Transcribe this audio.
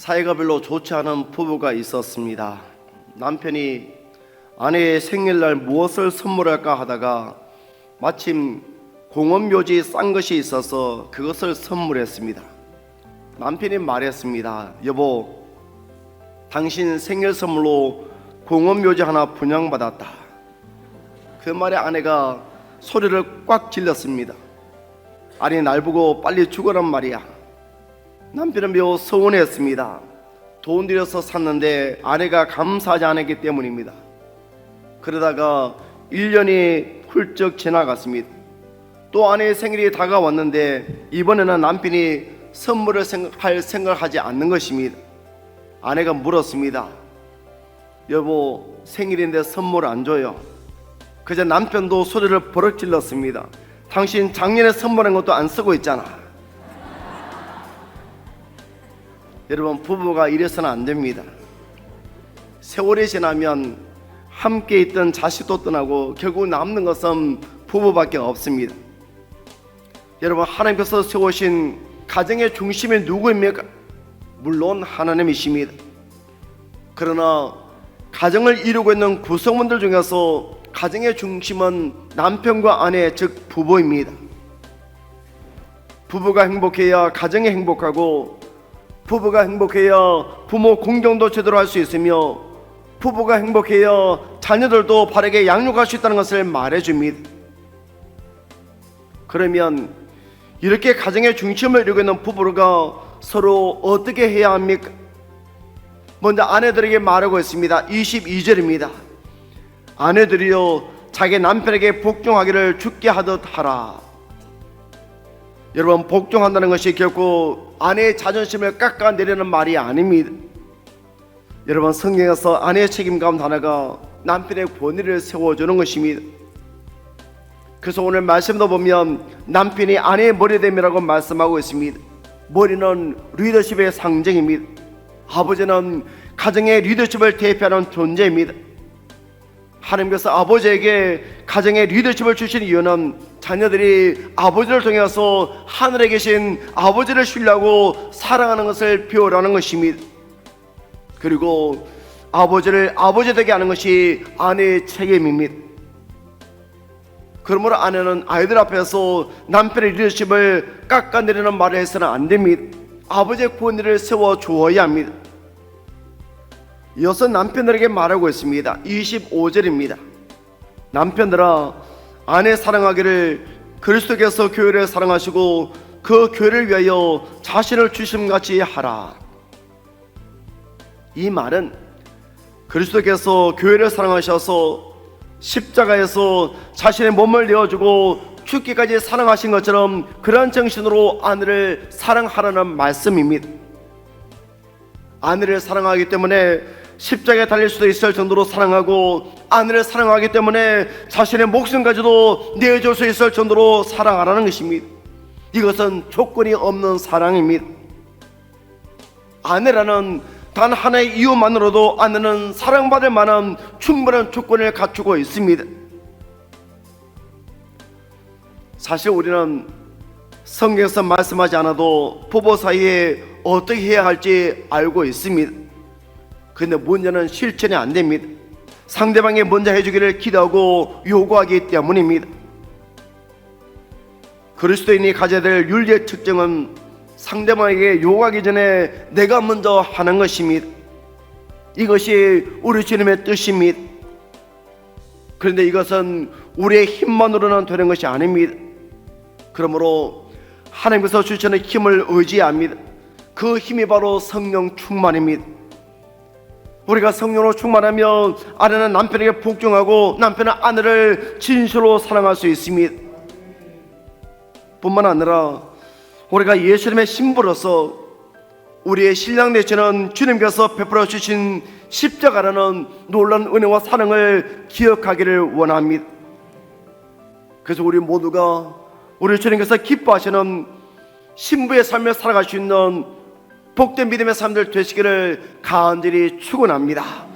사이가 별로 좋지 않은 부부가 있었습니다. 남편이 아내의 생일날 무엇을 선물할까 하다가 마침 공원묘지 싼 것이 있어서 그것을 선물했습니다. 남편이 말했습니다. 여보, 당신 생일 선물로 공원묘지 하나 분양받았다. 그 말에 아내가 소리를 꽉 질렀습니다. 아니, 날 보고 빨리 죽어란 말이야. 남편은 매우 서운했습니다. 돈 들여서 샀는데 아내가 감사하지 않았기 때문입니다. 그러다가 1년이 훌쩍 지나갔습니다. 또 아내의 생일이 다가왔는데 이번에는 남편이 선물을 할 생각하지 않는 것입니다. 아내가 물었습니다. 여보, 생일인데 선물 안 줘요. 그저 남편도 소리를 버럭 질렀습니다. 당신 작년에 선물한 것도 안 쓰고 있잖아. 여러분, 부부가 이래서는 안 됩니다. 세월이 지나면 함께 있던 자식도 떠나고 결국 남는 것은 부부밖에 없습니다. 여러분, 하나님께서 세우신 가정의 중심이 누구입니까? 물론 하나님이십니다. 그러나 가정을 이루고 있는 구성원들 중에서 가정의 중심은 남편과 아내, 즉 부부입니다. 부부가 행복해야 가정이 행복하고, 부부가 행복해야 부모 공경도 제대로 할 수 있으며, 부부가 행복해야 자녀들도 바르게 양육할 수 있다는 것을 말해줍니다. 그러면 이렇게 가정의 중심을 이루고 있는 부부가 서로 어떻게 해야 합니까? 먼저 아내들에게 말하고 있습니다. 22절입니다. 아내들이여 자기 남편에게 복종하기를 주께 하듯 하라. 여러분, 복종한다는 것이 결코 아내의 자존심을 깎아내리는 말이 아닙니다. 여러분, 성경에서 아내의 책임 가운데 하나가 남편의 권위를 세워주는 것입니다. 그래서 오늘 말씀도 보면 남편이 아내의 머리됨이라고 말씀하고 있습니다. 머리는 리더십의 상징입니다. 아버지는 가정의 리더십을 대표하는 존재입니다. 하나님께서 아버지에게 가정의 리더십을 주신 이유는 자녀들이 아버지를 통해서 하늘에 계신 아버지를 신뢰하고 사랑하는 것을 배우라는 것입니다. 그리고 아버지를 아버지 되게 하는 것이 아내의 책임입니다. 그러므로 아내는 아이들 앞에서 남편의 리더십을 깎아내리는 말을 해서는 안 됩니다. 아버지의 권위를 세워주어야 합니다. 이어서 남편들에게 말하고 있습니다. 25절입니다. 남편들아, 아내 사랑하기를 그리스도께서 교회를 사랑하시고 그 교회를 위하여 자신을 주심같이 하라. 이 말은 그리스도께서 교회를 사랑하셔서 십자가에서 자신의 몸을 내어주고 죽기까지 사랑하신 것처럼 그러한 정신으로 아내를 사랑하라는 말씀입니다. 아내를 사랑하기 때문에 십자가에 달릴 수도 있을 정도로 사랑하고, 아내를 사랑하기 때문에 자신의 목숨까지도 내어줄 수 있을 정도로 사랑하라는 것입니다. 이것은 조건이 없는 사랑입니다. 아내라는 단 하나의 이유만으로도 아내는 사랑받을 만한 충분한 조건을 갖추고 있습니다. 사실 우리는 성경에서 말씀하지 않아도 부부 사이에 어떻게 해야 할지 알고 있습니다. 그런데 문제는 실천이 안 됩니다. 상대방이 먼저 해주기를 기대하고 요구하기 때문입니다. 그리스도인이 가져야 될 윤리의 특징은 상대방에게 요구하기 전에 내가 먼저 하는 것입니다. 이것이 우리 주님의 뜻입니다. 그런데 이것은 우리의 힘만으로는 되는 것이 아닙니다. 그러므로 하나님께서 주시는 힘을 의지합니다. 그 힘이 바로 성령 충만입니다. 우리가 성령으로 충만하면 아내는 남편에게 복종하고 남편은 아내를 진실로 사랑할 수 있습니다. 뿐만 아니라 우리가 예수님의 신부로서 우리의 신랑 되시는 주님께서 베풀어 주신 십자가라는 놀라운 은혜와 사랑을 기억하기를 원합니다. 그래서 우리 모두가 우리 주님께서 기뻐하시는 신부의 삶을 살아갈 수 있는 복된 믿음의 삶들 되시기를 간절히 축원합니다.